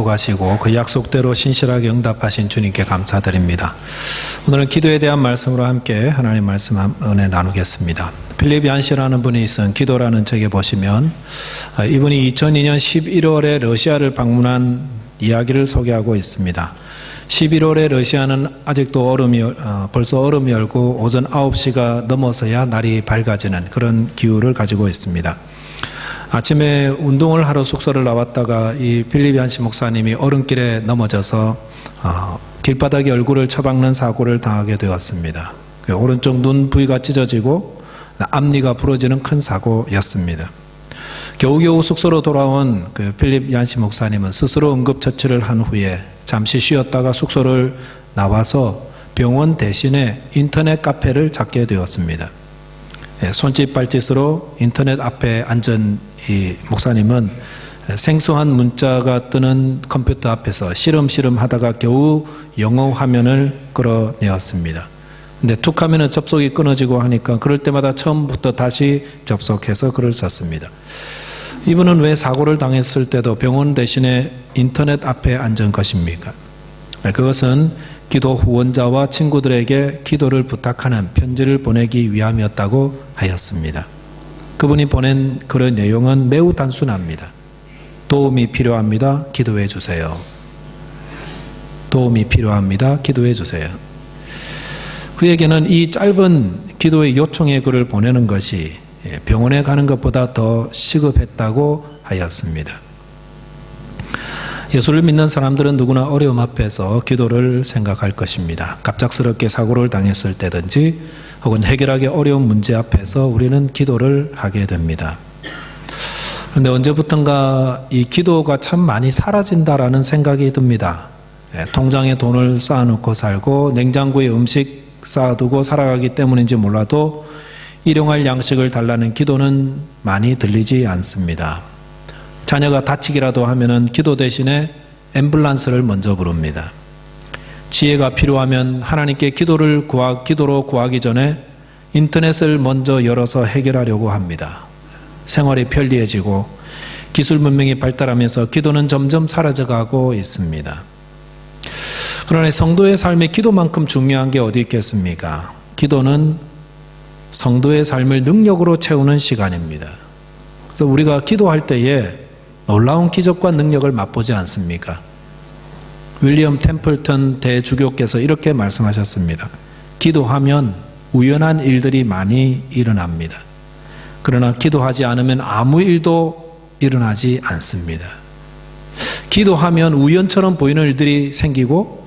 하시고 그 약속대로 신실하게 응답하신 주님께 감사드립니다. 오늘은 기도에 대한 말씀으로 함께 하나님 말씀 은혜 나누겠습니다. 필립 얀시라는 분이 쓴 기도라는 책에 보시면 이분이 2002년 11월에 러시아를 방문한 이야기를 소개하고 있습니다. 11월에 러시아는 아직도 벌써 얼음이 얼고 오전 9시가 넘어서야 날이 밝아지는 그런 기후를 가지고 있습니다. 아침에 운동을 하러 숙소를 나왔다가 이 필립 얀시 목사님이 얼음길에 넘어져서 길바닥에 얼굴을 처박는 사고를 당하게 되었습니다. 오른쪽 눈 부위가 찢어지고 앞니가 부러지는 큰 사고였습니다. 겨우겨우 숙소로 돌아온 그 필립 얀시 목사님은 스스로 응급처치를 한 후에 잠시 쉬었다가 숙소를 나와서 병원 대신에 인터넷 카페를 찾게 되었습니다. 손짓 발짓으로 인터넷 앞에 앉은 이 목사님은 생소한 문자가 뜨는 컴퓨터 앞에서 시름시름 하다가 겨우 영어 화면을 끌어내었습니다. 근데 툭 하면은 접속이 끊어지고 하니까 그럴 때마다 처음부터 다시 접속해서 글을 썼습니다. 이분은 왜 사고를 당했을 때도 병원 대신에 인터넷 앞에 앉은 것입니까? 그것은 기도 후원자와 친구들에게 기도를 부탁하는 편지를 보내기 위함이었다고 하였습니다. 그분이 보낸 그런 내용은 매우 단순합니다. 도움이 필요합니다. 기도해 주세요. 도움이 필요합니다. 기도해 주세요. 그에게는 이 짧은 기도의 요청의 글을 보내는 것이 병원에 가는 것보다 더 시급했다고 하였습니다. 예수를 믿는 사람들은 누구나 어려움 앞에서 기도를 생각할 것입니다. 갑작스럽게 사고를 당했을 때든지 혹은 해결하기 어려운 문제 앞에서 우리는 기도를 하게 됩니다. 그런데 언제부턴가 이 기도가 참 많이 사라진다라는 생각이 듭니다. 통장에 돈을 쌓아놓고 살고 냉장고에 음식 쌓아두고 살아가기 때문인지 몰라도 일용할 양식을 달라는 기도는 많이 들리지 않습니다. 자녀가 다치기라도 하면은 기도 대신에 앰뷸런스를 먼저 부릅니다. 지혜가 필요하면 하나님께 기도로 구하기 전에 인터넷을 먼저 열어서 해결하려고 합니다. 생활이 편리해지고 기술 문명이 발달하면서 기도는 점점 사라져가고 있습니다. 그러나 성도의 삶에 기도만큼 중요한 게 어디 있겠습니까? 기도는 성도의 삶을 능력으로 채우는 시간입니다. 그래서 우리가 기도할 때에 놀라운 기적과 능력을 맛보지 않습니까? 윌리엄 템플턴 대주교께서 이렇게 말씀하셨습니다. 기도하면 우연한 일들이 많이 일어납니다. 그러나 기도하지 않으면 아무 일도 일어나지 않습니다. 기도하면 우연처럼 보이는 일들이 생기고,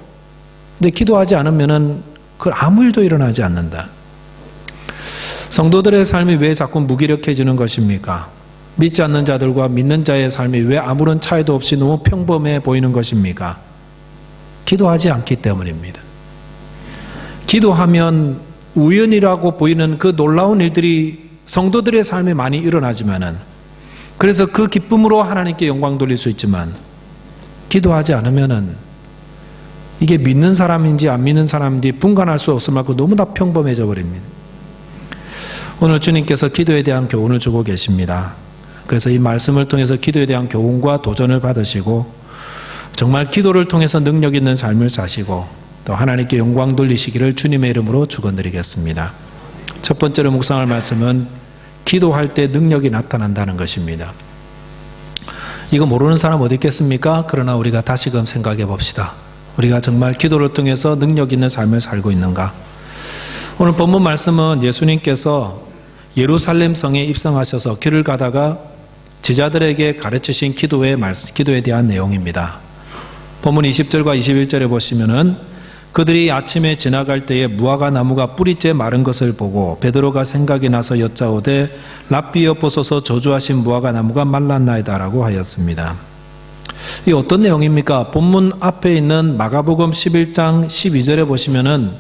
근데 기도하지 않으면 아무 일도 일어나지 않는다. 성도들의 삶이 왜 자꾸 무기력해지는 것입니까? 믿지 않는 자들과 믿는 자의 삶이 왜 아무런 차이도 없이 너무 평범해 보이는 것입니까? 기도하지 않기 때문입니다. 기도하면 우연이라고 보이는 그 놀라운 일들이 성도들의 삶에 많이 일어나지만은, 그래서 그 기쁨으로 하나님께 영광 돌릴 수 있지만, 기도하지 않으면은 이게 믿는 사람인지 안 믿는 사람인지 분간할 수 없을 만큼 너무나 평범해져 버립니다. 오늘 주님께서 기도에 대한 교훈을 주고 계십니다. 그래서 이 말씀을 통해서 기도에 대한 교훈과 도전을 받으시고 정말 기도를 통해서 능력 있는 삶을 사시고 또 하나님께 영광 돌리시기를 주님의 이름으로 축원드리겠습니다. 첫 번째로 묵상할 말씀은 기도할 때 능력이 나타난다는 것입니다. 이거 모르는 사람 어디 있겠습니까? 그러나 우리가 다시금 생각해 봅시다. 우리가 정말 기도를 통해서 능력 있는 삶을 살고 있는가? 오늘 본문 말씀은 예수님께서 예루살렘 성에 입성하셔서 길을 가다가 제자들에게 가르치신 기도에 대한 내용입니다. 본문 20절과 21절에 보시면은 그들이 아침에 지나갈 때에 무화과 나무가 뿌리째 마른 것을 보고 베드로가 생각이 나서 여짜오되 랍비여 보소서 저주하신 무화과 나무가 말랐나이다라고 하였습니다. 이 어떤 내용입니까? 본문 앞에 있는 마가복음 11장 12절에 보시면은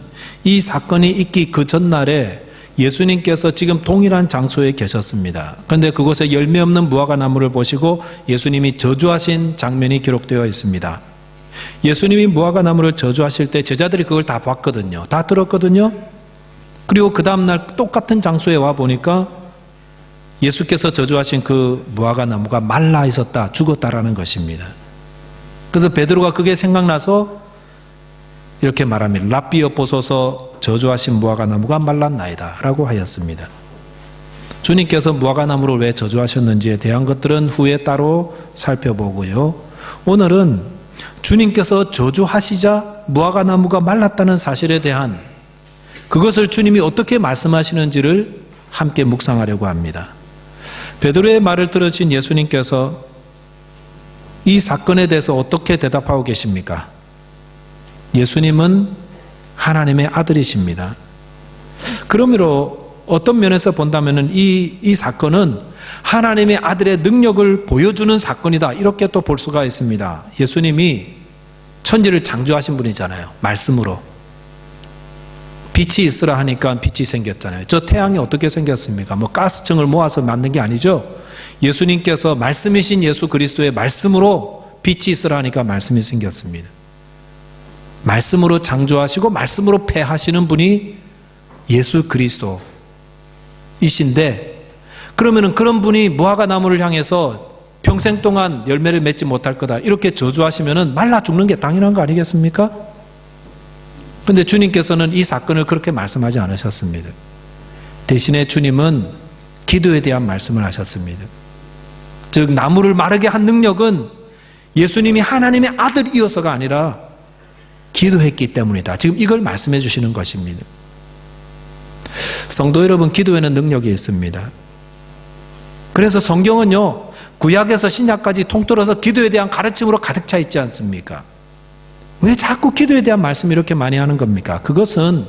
이 사건이 있기 그 전날에 예수님께서 지금 동일한 장소에 계셨습니다. 그런데 그곳에 열매 없는 무화과 나무를 보시고 예수님이 저주하신 장면이 기록되어 있습니다. 예수님이 무화과 나무를 저주하실 때 제자들이 그걸 다 봤거든요. 다 들었거든요. 그리고 그 다음날 똑같은 장소에 와 보니까 예수께서 저주하신 그 무화과 나무가 말라 있었다, 죽었다라는 것입니다. 그래서 베드로가 그게 생각나서 이렇게 말합니다. 랍비여 보소서 저주하신 무화과나무가 말랐나이다 라고 하였습니다. 주님께서 무화과나무를 왜 저주하셨는지에 대한 것들은 후에 따로 살펴보고요. 오늘은 주님께서 저주하시자 무화과나무가 말랐다는 사실에 대한 그것을 주님이 어떻게 말씀하시는지를 함께 묵상하려고 합니다. 베드로의 말을 들으신 예수님께서 이 사건에 대해서 어떻게 대답하고 계십니까? 예수님은 하나님의 아들이십니다. 그러므로 어떤 면에서 본다면 이 사건은 하나님의 아들의 능력을 보여주는 사건이다 이렇게 또 볼 수가 있습니다. 예수님이 천지를 창조하신 분이잖아요. 말씀으로. 빛이 있으라 하니까 빛이 생겼잖아요. 저 태양이 어떻게 생겼습니까? 뭐 가스층을 모아서 만든 게 아니죠. 예수님께서 말씀이신 예수 그리스도의 말씀으로 빛이 있으라 하니까 말씀이 생겼습니다. 말씀으로 창조하시고 말씀으로 폐하시는 분이 예수 그리스도이신데, 그러면은 그런 분이 무화과나무를 향해서 평생 동안 열매를 맺지 못할 거다 이렇게 저주하시면은 말라 죽는 게 당연한 거 아니겠습니까? 그런데 주님께서는 이 사건을 그렇게 말씀하지 않으셨습니다. 대신에 주님은 기도에 대한 말씀을 하셨습니다. 즉 나무를 마르게 한 능력은 예수님이 하나님의 아들이어서가 아니라 기도했기 때문이다. 지금 이걸 말씀해 주시는 것입니다. 성도 여러분, 기도에는 능력이 있습니다. 그래서 성경은요, 구약에서 신약까지 통틀어서 기도에 대한 가르침으로 가득 차 있지 않습니까? 왜 자꾸 기도에 대한 말씀을 이렇게 많이 하는 겁니까? 그것은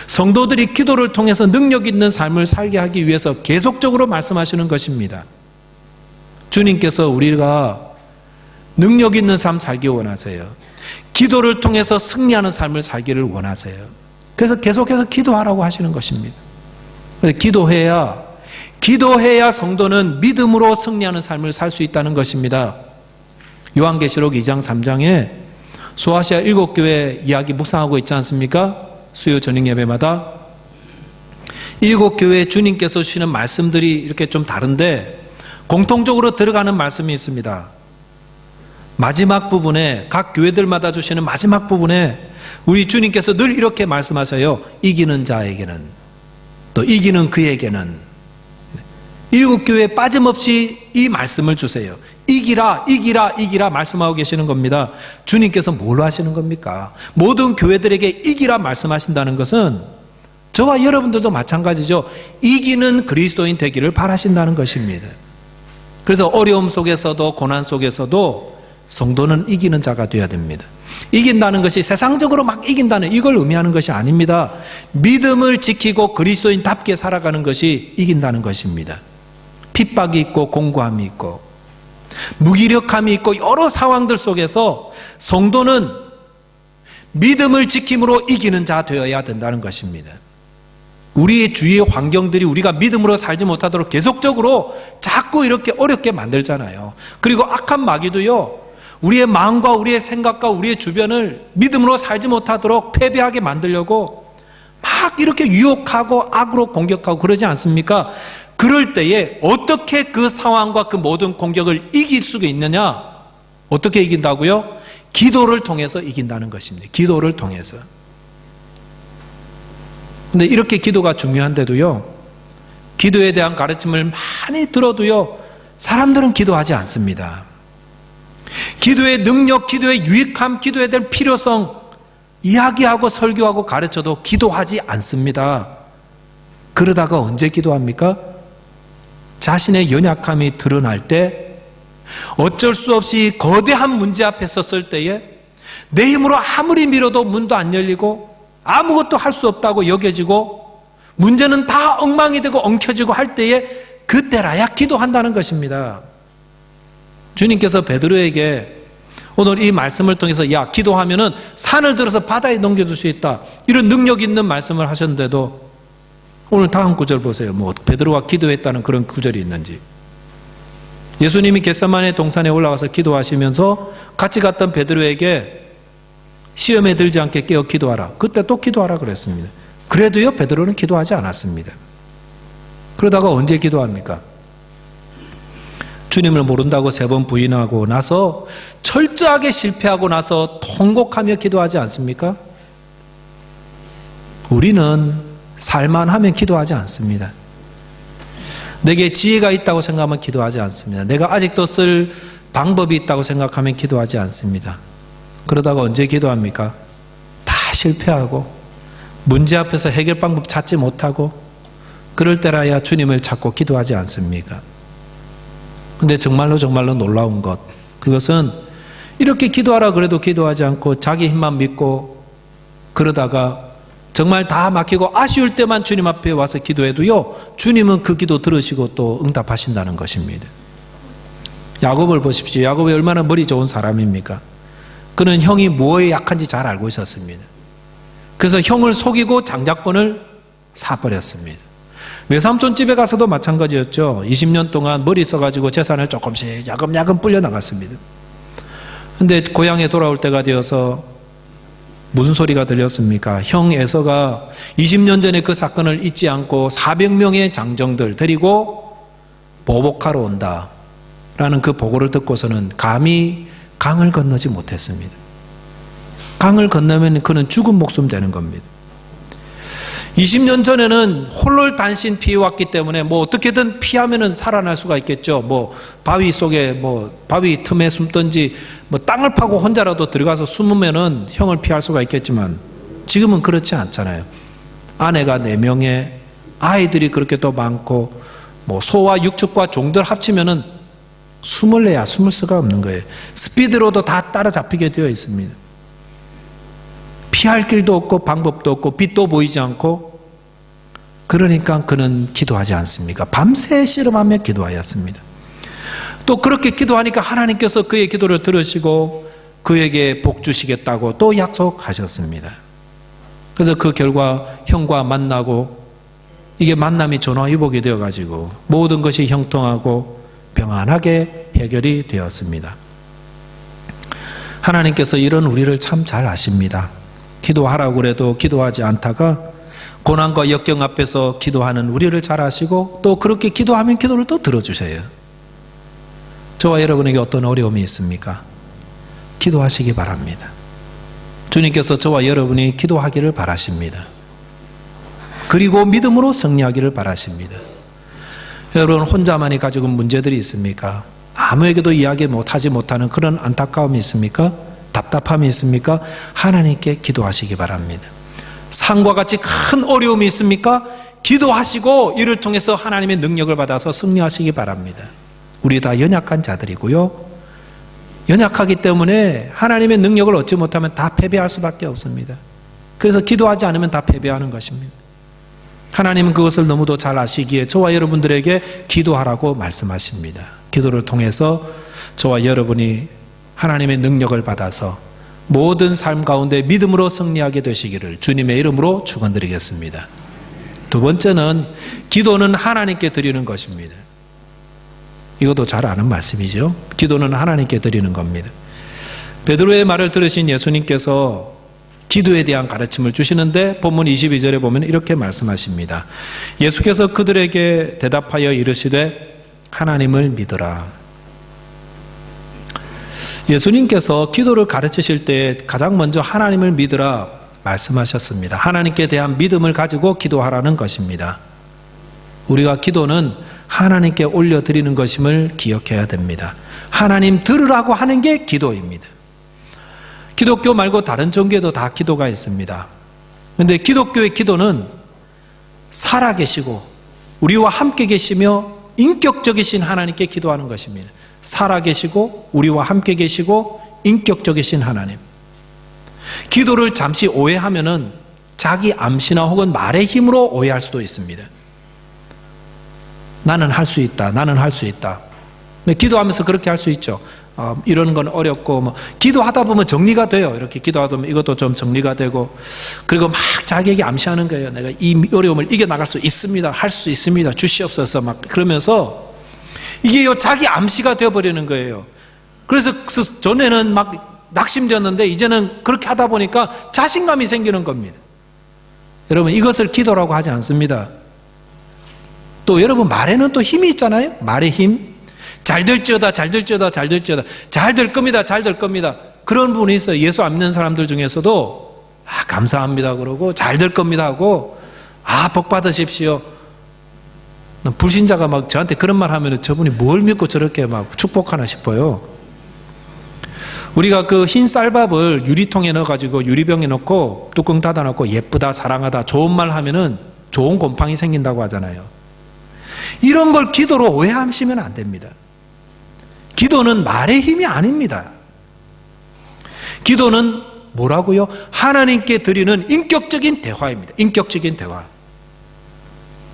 성도들이 기도를 통해서 능력 있는 삶을 살게 하기 위해서 계속적으로 말씀하시는 것입니다. 주님께서 우리가 능력 있는 삶 살기 원하세요. 기도를 통해서 승리하는 삶을 살기를 원하세요. 그래서 계속해서 기도하라고 하시는 것입니다. 기도해야 성도는 믿음으로 승리하는 삶을 살 수 있다는 것입니다. 요한계시록 2장 3장에 소아시아 7교회 이야기 묵상하고 있지 않습니까? 수요 저녁 예배마다 7교회에 주님께서 주시는 말씀들이 이렇게 좀 다른데 공통적으로 들어가는 말씀이 있습니다. 마지막 부분에, 각 교회들마다 주시는 마지막 부분에 우리 주님께서 늘 이렇게 말씀하세요. 이기는 자에게는, 또 이기는 그에게는. 7교회에 빠짐없이 이 말씀을 주세요. 이기라, 이기라, 이기라 말씀하고 계시는 겁니다. 주님께서 뭘 하시는 겁니까? 모든 교회들에게 이기라 말씀하신다는 것은 저와 여러분들도 마찬가지죠. 이기는 그리스도인 되기를 바라신다는 것입니다. 그래서 어려움 속에서도 고난 속에서도 성도는 이기는 자가 되어야 됩니다. 이긴다는 것이 세상적으로 막 이긴다는 이걸 의미하는 것이 아닙니다. 믿음을 지키고 그리스도인답게 살아가는 것이 이긴다는 것입니다. 핍박이 있고 공고함이 있고 무기력함이 있고 여러 상황들 속에서 성도는 믿음을 지킴으로 이기는 자 되어야 된다는 것입니다. 우리의 주위의 환경들이 우리가 믿음으로 살지 못하도록 계속적으로 자꾸 이렇게 어렵게 만들잖아요. 그리고 악한 마귀도요, 우리의 마음과 우리의 생각과 우리의 주변을 믿음으로 살지 못하도록 패배하게 만들려고 막 이렇게 유혹하고 악으로 공격하고 그러지 않습니까? 그럴 때에 어떻게 그 상황과 그 모든 공격을 이길 수가 있느냐? 어떻게 이긴다고요? 기도를 통해서 이긴다는 것입니다. 기도를 통해서. 근데 이렇게 기도가 중요한데도요, 기도에 대한 가르침을 많이 들어도요, 사람들은 기도하지 않습니다. 기도의 능력, 기도의 유익함, 기도에 대한 필요성 이야기하고 설교하고 가르쳐도 기도하지 않습니다. 그러다가 언제 기도합니까? 자신의 연약함이 드러날 때, 어쩔 수 없이 거대한 문제 앞에 섰을 때에 내 힘으로 아무리 밀어도 문도 안 열리고 아무것도 할 수 없다고 여겨지고 문제는 다 엉망이 되고 엉켜지고 할 때에 그때라야 기도한다는 것입니다. 주님께서 베드로에게 오늘 이 말씀을 통해서 야, 기도하면은 산을 들어서 바다에 넘겨줄 수 있다, 이런 능력 있는 말씀을 하셨는데도 오늘 다음 구절 보세요. 뭐 베드로가 기도했다는 그런 구절이 있는지. 예수님이 겟세마네 동산에 올라가서 기도하시면서 같이 갔던 베드로에게 시험에 들지 않게 깨어 기도하라. 그때 또 기도하라 그랬습니다. 그래도요, 베드로는 기도하지 않았습니다. 그러다가 언제 기도합니까? 주님을 모른다고 3번 부인하고 나서 철저하게 실패하고 나서 통곡하며 기도하지 않습니까? 우리는 살만하면 기도하지 않습니다. 내게 지혜가 있다고 생각하면 기도하지 않습니다. 내가 아직도 쓸 방법이 있다고 생각하면 기도하지 않습니다. 그러다가 언제 기도합니까? 다 실패하고 문제 앞에서 해결 방법 찾지 못하고 그럴 때라야 주님을 찾고 기도하지 않습니까? 근데 정말로 놀라운 것, 그것은 이렇게 기도하라 그래도 기도하지 않고 자기 힘만 믿고 그러다가 정말 다 막히고 아쉬울 때만 주님 앞에 와서 기도해도요, 주님은 그 기도 들으시고 또 응답하신다는 것입니다. 야곱을 보십시오. 야곱이 얼마나 머리 좋은 사람입니까? 그는 형이 뭐에 약한지 잘 알고 있었습니다. 그래서 형을 속이고 장자권을 사버렸습니다. 외삼촌 집에 가서도 마찬가지였죠. 20년 동안 머리 써가지고 재산을 조금씩 야금야금 불려나갔습니다. 근데 고향에 돌아올 때가 되어서 무슨 소리가 들렸습니까? 형 에서가 20년 전에 그 사건을 잊지 않고 400명의 장정들 데리고 보복하러 온다 라는 그 보고를 듣고서는 감히 강을 건너지 못했습니다. 강을 건너면 그는 죽은 목숨 되는 겁니다. 20년 전에는 홀로 단신 피해왔기 때문에 뭐 어떻게든 피하면은 살아날 수가 있겠죠. 뭐 바위 속에 바위 틈에 숨든지 땅을 파고 혼자라도 들어가서 숨으면은 형을 피할 수가 있겠지만 지금은 그렇지 않잖아요. 아내가 4명에 아이들이 그렇게 또 많고 소와 육축과 종들 합치면은 숨을 내야 숨을 수가 없는 거예요. 스피드로도 다 따라잡히게 되어 있습니다. 피할 길도 없고 방법도 없고 빛도 보이지 않고, 그러니까 그는 기도하지 않습니까? 밤새 씨름하며 기도하였습니다. 또 그렇게 기도하니까 하나님께서 그의 기도를 들으시고 그에게 복 주시겠다고 또 약속하셨습니다. 그래서 그 결과 형과 만나고 이게 만남이 전화위복이 되어가지고 모든 것이 형통하고 평안하게 해결이 되었습니다. 하나님께서 이런 우리를 참 잘 아십니다. 기도하라고 그래도 기도하지 않다가 고난과 역경 앞에서 기도하는 우리를 잘 아시고 또 그렇게 기도하면 기도를 또 들어주세요. 저와 여러분에게 어떤 어려움이 있습니까? 기도하시기 바랍니다. 주님께서 저와 여러분이 기도하기를 바라십니다. 그리고 믿음으로 승리하기를 바라십니다. 여러분 혼자만이 가지고 문제들이 있습니까? 아무에게도 이야기 못하지 못하는 그런 안타까움이 있습니까? 답답함이 있습니까? 하나님께 기도하시기 바랍니다. 산과 같이 큰 어려움이 있습니까? 기도하시고 이를 통해서 하나님의 능력을 받아서 승리하시기 바랍니다. 우리 다 연약한 자들이고요, 연약하기 때문에 하나님의 능력을 얻지 못하면 다 패배할 수밖에 없습니다. 그래서 기도하지 않으면 다 패배하는 것입니다. 하나님은 그것을 너무도 잘 아시기에 저와 여러분들에게 기도하라고 말씀하십니다. 기도를 통해서 저와 여러분이 하나님의 능력을 받아서 모든 삶 가운데 믿음으로 승리하게 되시기를 주님의 이름으로 축원드리겠습니다. 두 번째는 기도는 하나님께 드리는 것입니다. 이것도 잘 아는 말씀이죠. 기도는 하나님께 드리는 겁니다. 베드로의 말을 들으신 예수님께서 기도에 대한 가르침을 주시는데 본문 22절에 보면 이렇게 말씀하십니다. 예수께서 그들에게 대답하여 이르시되 하나님을 믿으라. 예수님께서 기도를 가르치실 때 가장 먼저 하나님을 믿으라 말씀하셨습니다. 하나님께 대한 믿음을 가지고 기도하라는 것입니다. 우리가 기도는 하나님께 올려드리는 것임을 기억해야 됩니다. 하나님 들으라고 하는 게 기도입니다. 기독교 말고 다른 종교에도 다 기도가 있습니다. 그런데 기독교의 기도는 살아계시고 우리와 함께 계시며 인격적이신 하나님께 기도하는 것입니다. 살아계시고 우리와 함께 계시고 인격적이신 하나님. 기도를 잠시 오해하면은 자기 암시나 혹은 말의 힘으로 오해할 수도 있습니다. 나는 할 수 있다. 나는 할 수 있다. 기도하면서 그렇게 할 수 있죠. 이런 건 어렵고 기도하다 보면 정리가 돼요. 이렇게 기도하다 보면 이것도 좀 정리가 되고, 그리고 막 자기에게 암시하는 거예요. 내가 이 어려움을 이겨나갈 수 있습니다. 할 수 있습니다. 주시옵소서 막 그러면서 이게 자기 암시가 되어버리는 거예요. 그래서 전에는 막 낙심되었는데 이제는 그렇게 하다 보니까 자신감이 생기는 겁니다. 여러분 이것을 기도라고 하지 않습니다. 또 여러분 말에는 또 힘이 있잖아요. 말의 힘. 잘 될지어다, 잘 될지어다, 잘 될지어다. 잘 될 겁니다, 잘 될 겁니다. 그런 분이 있어요. 예수 안 믿는 사람들 중에서도 감사합니다 그러고 잘 될 겁니다 하고 복 받으십시오. 불신자가 막 저한테 그런 말 하면 저분이 뭘 믿고 저렇게 막 축복하나 싶어요. 우리가 그 흰 쌀밥을 유리통에 넣어가지고 유리병에 넣고 뚜껑 닫아놓고 예쁘다, 사랑하다, 좋은 말 하면은 좋은 곰팡이 생긴다고 하잖아요. 이런 걸 기도로 오해하시면 안 됩니다. 기도는 말의 힘이 아닙니다. 기도는 뭐라고요? 하나님께 드리는 인격적인 대화입니다. 인격적인 대화.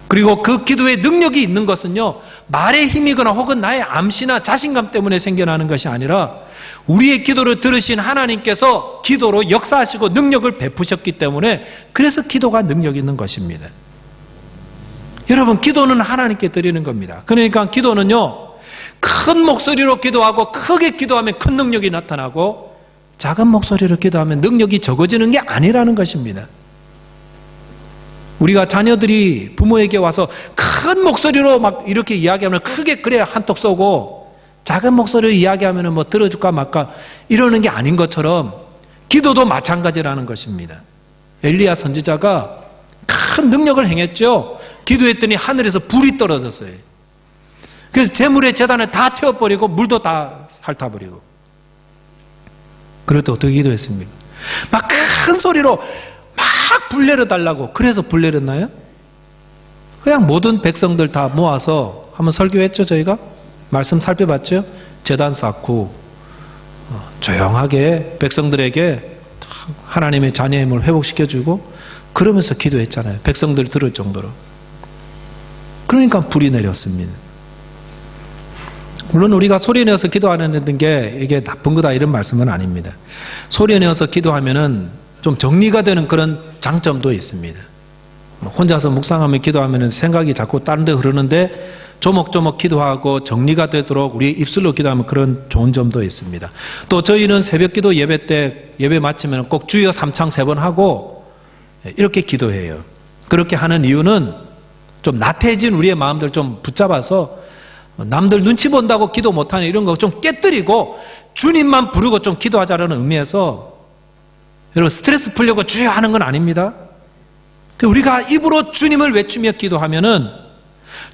그리고 그 기도의 능력이 있는 것은요, 말의 힘이거나 혹은 나의 암시나 자신감 때문에 생겨나는 것이 아니라 우리의 기도를 들으신 하나님께서 기도로 역사하시고 능력을 베푸셨기 때문에 그래서 기도가 능력 있는 것입니다. 여러분, 기도는 하나님께 드리는 겁니다. 그러니까 기도는요, 큰 목소리로 기도하고 크게 기도하면 큰 능력이 나타나고 작은 목소리로 기도하면 능력이 적어지는 게 아니라는 것입니다. 우리가 자녀들이 부모에게 와서 큰 목소리로 막 이렇게 이야기하면 크게 그래야 한턱 쏘고 작은 목소리로 이야기하면 뭐 들어줄까 말까 이러는 게 아닌 것처럼 기도도 마찬가지라는 것입니다. 엘리야 선지자가 큰 능력을 행했죠. 기도했더니 하늘에서 불이 떨어졌어요. 그래서 제물의 제단을 다 태워버리고 물도 다 핥아버리고. 그럴 때 어떻게 기도했습니까? 막 큰 소리로 막 불 내려달라고. 그래서 불 내렸나요? 그냥 모든 백성들 다 모아서 한번 설교했죠. 저희가 말씀 살펴봤죠. 제단 쌓고 조용하게 백성들에게 하나님의 자녀의 힘을 회복시켜주고 그러면서 기도했잖아요. 백성들이 들을 정도로. 그러니까 불이 내렸습니다. 물론 우리가 소리내어서 기도하는 게 이게 나쁜 거다 이런 말씀은 아닙니다. 소리내어서 기도하면은 좀 정리가 되는 그런 장점도 있습니다. 혼자서 묵상하며 기도하면은 생각이 자꾸 다른 데 흐르는데 조목조목 기도하고 정리가 되도록 우리 입술로 기도하면 그런 좋은 점도 있습니다. 또 저희는 새벽 기도 예배 때 예배 마치면 꼭 주여 삼창 3번 하고 이렇게 기도해요. 그렇게 하는 이유는 좀 나태해진 우리의 마음들 좀 붙잡아서 남들 눈치 본다고 기도 못하는 이런 거 좀 깨뜨리고 주님만 부르고 좀 기도하자라는 의미에서 여러분 스트레스 풀려고 주여 하는 건 아닙니다. 우리가 입으로 주님을 외치며 기도하면은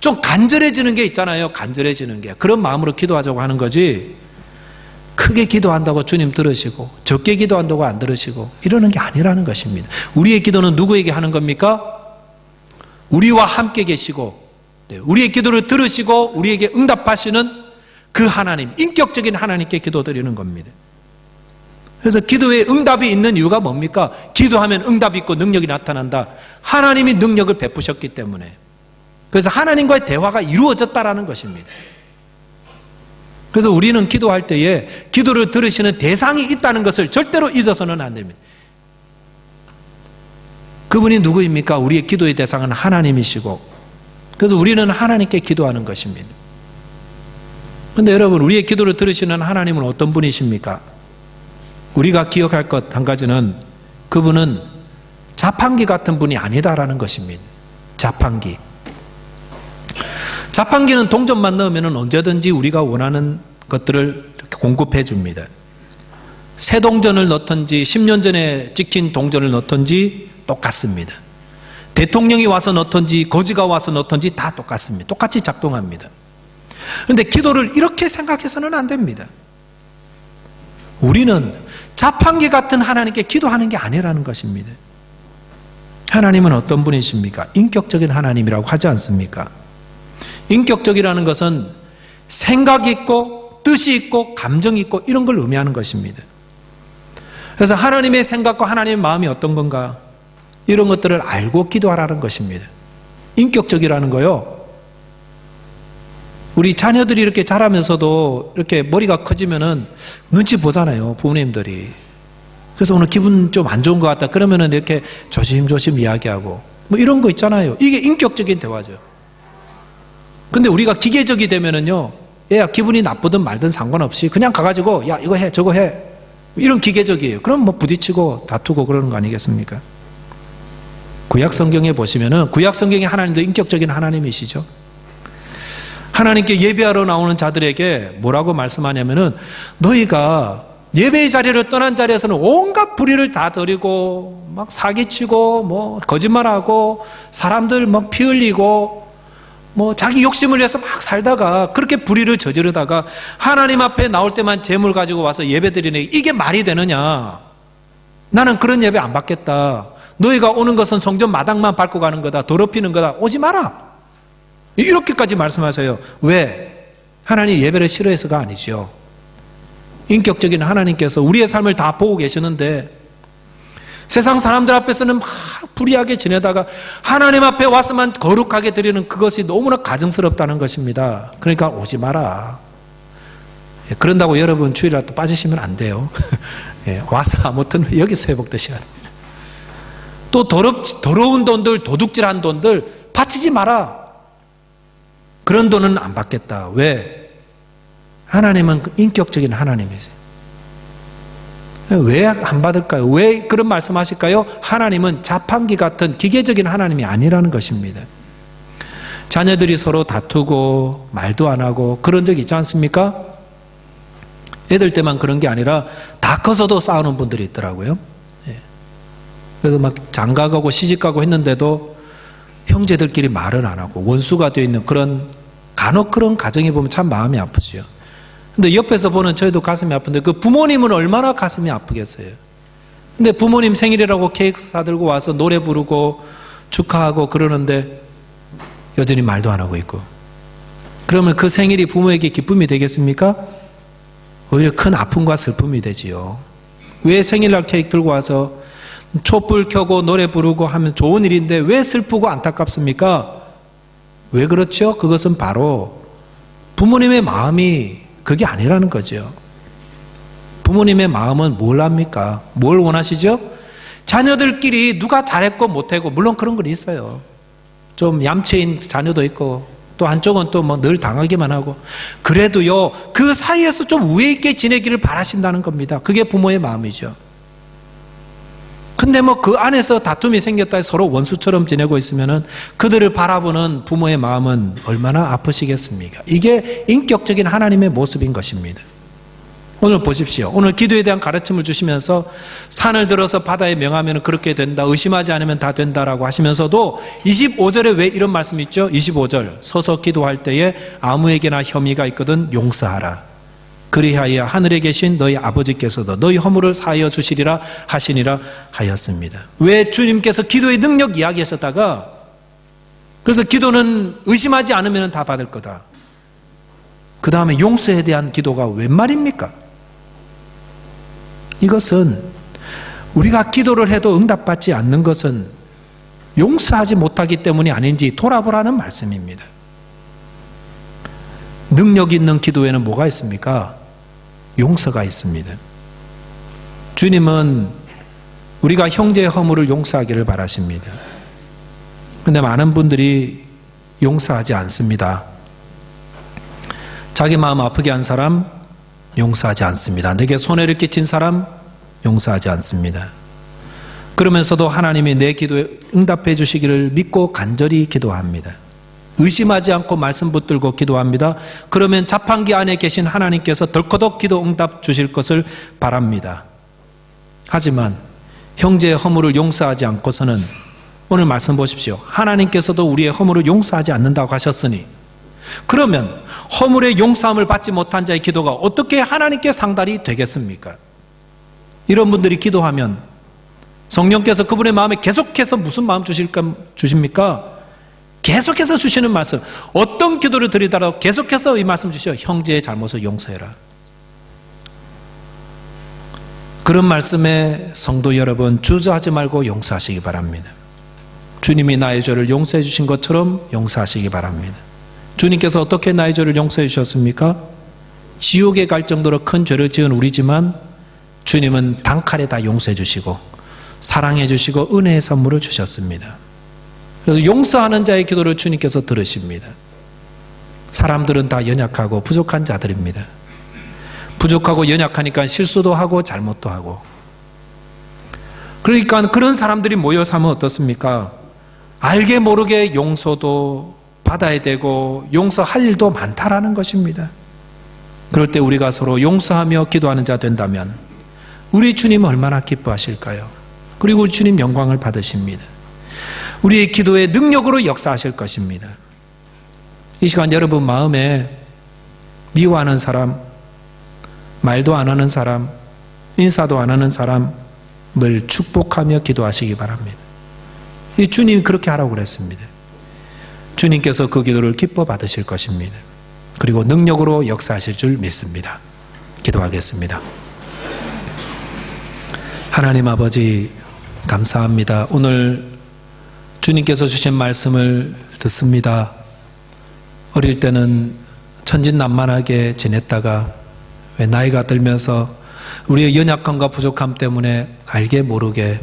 좀 간절해지는 게 있잖아요. 간절해지는 게. 그런 마음으로 기도하자고 하는 거지 크게 기도한다고 주님 들으시고 적게 기도한다고 안 들으시고 이러는 게 아니라는 것입니다. 우리의 기도는 누구에게 하는 겁니까? 우리와 함께 계시고 우리의 기도를 들으시고 우리에게 응답하시는 그 하나님, 인격적인 하나님께 기도드리는 겁니다. 그래서 기도에 응답이 있는 이유가 뭡니까? 기도하면 응답이 있고 능력이 나타난다. 하나님이 능력을 베푸셨기 때문에. 그래서 하나님과의 대화가 이루어졌다라는 것입니다. 그래서 우리는 기도할 때에 기도를 들으시는 대상이 있다는 것을 절대로 잊어서는 안 됩니다. 그분이 누구입니까? 우리의 기도의 대상은 하나님이시고 그래서 우리는 하나님께 기도하는 것입니다. 그런데 여러분, 우리의 기도를 들으시는 하나님은 어떤 분이십니까? 우리가 기억할 것 한 가지는 그분은 자판기 같은 분이 아니다라는 것입니다. 자판기. 자판기는 동전만 넣으면 언제든지 우리가 원하는 것들을 이렇게 공급해 줍니다. 새 동전을 넣든지 10년 전에 찍힌 동전을 넣든지 똑같습니다. 대통령이 와서 넣든지 거지가 와서 넣든지 다 똑같습니다. 똑같이 작동합니다. 그런데 기도를 이렇게 생각해서는 안 됩니다. 우리는 자판기 같은 하나님께 기도하는 게 아니라는 것입니다. 하나님은 어떤 분이십니까? 인격적인 하나님이라고 하지 않습니까? 인격적이라는 것은 생각이 있고 뜻이 있고 감정이 있고 이런 걸 의미하는 것입니다. 그래서 하나님의 생각과 하나님의 마음이 어떤 건가? 이런 것들을 알고 기도하라는 것입니다. 인격적이라는 거요. 우리 자녀들이 이렇게 자라면서도 이렇게 머리가 커지면은 눈치 보잖아요, 부모님들이. 그래서 오늘 기분 좀 안 좋은 것 같다. 그러면은 이렇게 조심조심 이야기하고 뭐 이런 거 있잖아요. 이게 인격적인 대화죠. 근데 우리가 기계적이 되면은요, 얘야 기분이 나쁘든 말든 상관없이 그냥 가가지고 야 이거 해 저거 해 이런 기계적이에요. 그럼 뭐 부딪히고 다투고 그러는 거 아니겠습니까? 구약 성경에 보시면은 구약 성경의 하나님도 인격적인 하나님이시죠. 하나님께 예배하러 나오는 자들에게 뭐라고 말씀하냐면은 너희가 예배의 자리를 떠난 자리에서는 온갖 불의를 다 저리고 막 사기치고 뭐 거짓말하고 사람들 막 피 흘리고 뭐 자기 욕심을 위해서 막 살다가 그렇게 불의를 저지르다가 하나님 앞에 나올 때만 재물 가지고 와서 예배드리네. 이게 말이 되느냐? 나는 그런 예배 안 받겠다. 너희가 오는 것은 성전 마당만 밟고 가는 거다. 더럽히는 거다. 오지 마라. 이렇게까지 말씀하세요. 왜? 하나님 예배를 싫어해서가 아니죠. 인격적인 하나님께서 우리의 삶을 다 보고 계시는데 세상 사람들 앞에서는 막 불의하게 지내다가 하나님 앞에 와서만 거룩하게 드리는 그것이 너무나 가증스럽다는 것입니다. 그러니까 오지 마라. 그런다고 여러분 주일날 또 빠지시면 안 돼요. 와서 아무튼 여기서 회복되셔야 돼요. 또 더러운 돈들, 도둑질한 돈들 바치지 마라. 그런 돈은 안 받겠다. 왜? 하나님은 인격적인 하나님이세요. 왜 안 받을까요? 왜 그런 말씀하실까요? 하나님은 자판기 같은 기계적인 하나님이 아니라는 것입니다. 자녀들이 서로 다투고 말도 안 하고 그런 적 있지 않습니까? 애들 때만 그런 게 아니라 다 커서도 싸우는 분들이 있더라고요. 그래서 막 장가가고 시집가고 했는데도 형제들끼리 말을 안 하고 원수가 되어 있는 그런 간혹 그런 가정에 보면 참 마음이 아프지요. 근데 옆에서 보는 저희도 가슴이 아픈데 그 부모님은 얼마나 가슴이 아프겠어요. 근데 부모님 생일이라고 케이크 사들고 와서 노래 부르고 축하하고 그러는데 여전히 말도 안 하고 있고, 그러면 그 생일이 부모에게 기쁨이 되겠습니까? 오히려 큰 아픔과 슬픔이 되지요. 왜 생일날 케이크 들고 와서 촛불 켜고 노래 부르고 하면 좋은 일인데 왜 슬프고 안타깝습니까? 왜 그렇죠? 그것은 바로 부모님의 마음이 그게 아니라는 거죠. 부모님의 마음은 뭘 합니까? 뭘 원하시죠? 자녀들끼리 누가 잘했고 못했고, 물론 그런 건 있어요. 좀 얌체인 자녀도 있고 또 한쪽은 또 뭐 늘 당하기만 하고, 그래도요 그 사이에서 좀 우애 있게 지내기를 바라신다는 겁니다. 그게 부모의 마음이죠. 근데 뭐 그 안에서 다툼이 생겼다 해서 서로 원수처럼 지내고 있으면은 그들을 바라보는 부모의 마음은 얼마나 아프시겠습니까? 이게 인격적인 하나님의 모습인 것입니다. 오늘 보십시오. 오늘 기도에 대한 가르침을 주시면서 산을 들어서 바다에 명하면 그렇게 된다, 의심하지 않으면 다 된다라고 하시면서도 25절에 왜 이런 말씀이 있죠? 25절 서서 기도할 때에 아무에게나 혐의가 있거든 용서하라. 그리하여 하늘에 계신 너희 아버지께서도 너희 허물을 사하여 주시리라 하시니라 하였습니다. 왜 주님께서 기도의 능력 이야기하셨다가 그래서 기도는 의심하지 않으면 다 받을 거다, 그 다음에 용서에 대한 기도가 웬 말입니까? 이것은 우리가 기도를 해도 응답받지 않는 것은 용서하지 못하기 때문이 아닌지 돌아보라는 말씀입니다. 능력 있는 기도에는 뭐가 있습니까? 용서가 있습니다. 주님은 우리가 형제의 허물을 용서하기를 바라십니다. 그런데 많은 분들이 용서하지 않습니다. 자기 마음 아프게 한 사람 용서하지 않습니다. 내게 손해를 끼친 사람 용서하지 않습니다. 그러면서도 하나님이 내 기도에 응답해 주시기를 믿고 간절히 기도합니다. 의심하지 않고 말씀 붙들고 기도합니다. 그러면 자판기 안에 계신 하나님께서 덜커덕 기도 응답 주실 것을 바랍니다. 하지만 형제의 허물을 용서하지 않고서는, 오늘 말씀 보십시오. 하나님께서도 우리의 허물을 용서하지 않는다고 하셨으니 그러면 허물의 용서함을 받지 못한 자의 기도가 어떻게 하나님께 상달이 되겠습니까? 이런 분들이 기도하면 성령께서 그분의 마음에 계속해서 무슨 마음 주십니까? 계속해서 주시는 말씀, 어떤 기도를 드리더라도 계속해서 이 말씀 주시오. 형제의 잘못을 용서해라. 그런 말씀에 성도 여러분 주저하지 말고 용서하시기 바랍니다. 주님이 나의 죄를 용서해 주신 것처럼 용서하시기 바랍니다. 주님께서 어떻게 나의 죄를 용서해 주셨습니까? 지옥에 갈 정도로 큰 죄를 지은 우리지만 주님은 단칼에 다 용서해 주시고 사랑해 주시고 은혜의 선물을 주셨습니다. 그래서 용서하는 자의 기도를 주님께서 들으십니다. 사람들은 다 연약하고 부족한 자들입니다. 부족하고 연약하니까 실수도 하고 잘못도 하고, 그러니까 그런 사람들이 모여서 하면 어떻습니까? 알게 모르게 용서도 받아야 되고 용서할 일도 많다라는 것입니다. 그럴 때 우리가 서로 용서하며 기도하는 자 된다면 우리 주님 얼마나 기뻐하실까요? 그리고 우리 주님 영광을 받으십니다. 우리의 기도의 능력으로 역사하실 것입니다. 이 시간 여러분 마음에 미워하는 사람, 말도 안 하는 사람, 인사도 안 하는 사람을 축복하며 기도하시기 바랍니다. 이 주님이 그렇게 하라고 그랬습니다. 주님께서 그 기도를 기뻐 받으실 것입니다. 그리고 능력으로 역사하실 줄 믿습니다. 기도하겠습니다. 하나님 아버지 감사합니다. 오늘 주님께서 주신 말씀을 듣습니다. 어릴 때는 천진난만하게 지냈다가 왜 나이가 들면서 우리의 연약함과 부족함 때문에 알게 모르게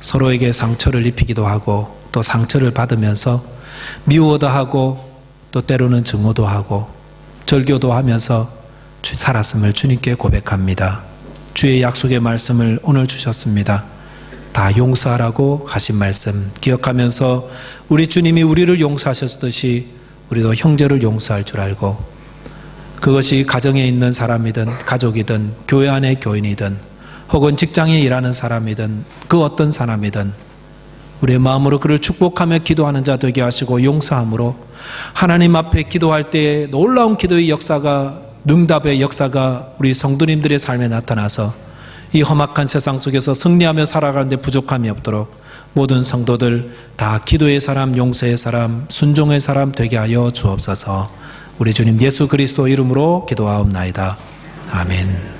서로에게 상처를 입히기도 하고 또 상처를 받으면서 미워도 하고 또 때로는 증오도 하고 절교도 하면서 살았음을 주님께 고백합니다. 주의 약속의 말씀을 오늘 주셨습니다. 다 용서하라고 하신 말씀 기억하면서 우리 주님이 우리를 용서하셨듯이 우리도 형제를 용서할 줄 알고 그것이 가정에 있는 사람이든 가족이든 교회 안의 교인이든 혹은 직장에 일하는 사람이든 그 어떤 사람이든 우리의 마음으로 그를 축복하며 기도하는 자 되게 하시고 용서함으로 하나님 앞에 기도할 때에 놀라운 기도의 역사가 능답의 역사가 우리 성도님들의 삶에 나타나서 이 험악한 세상 속에서 승리하며 살아가는데 부족함이 없도록 모든 성도들 다 기도의 사람, 용서의 사람, 순종의 사람 되게 하여 주옵소서. 우리 주님 예수 그리스도 이름으로 기도하옵나이다. 아멘.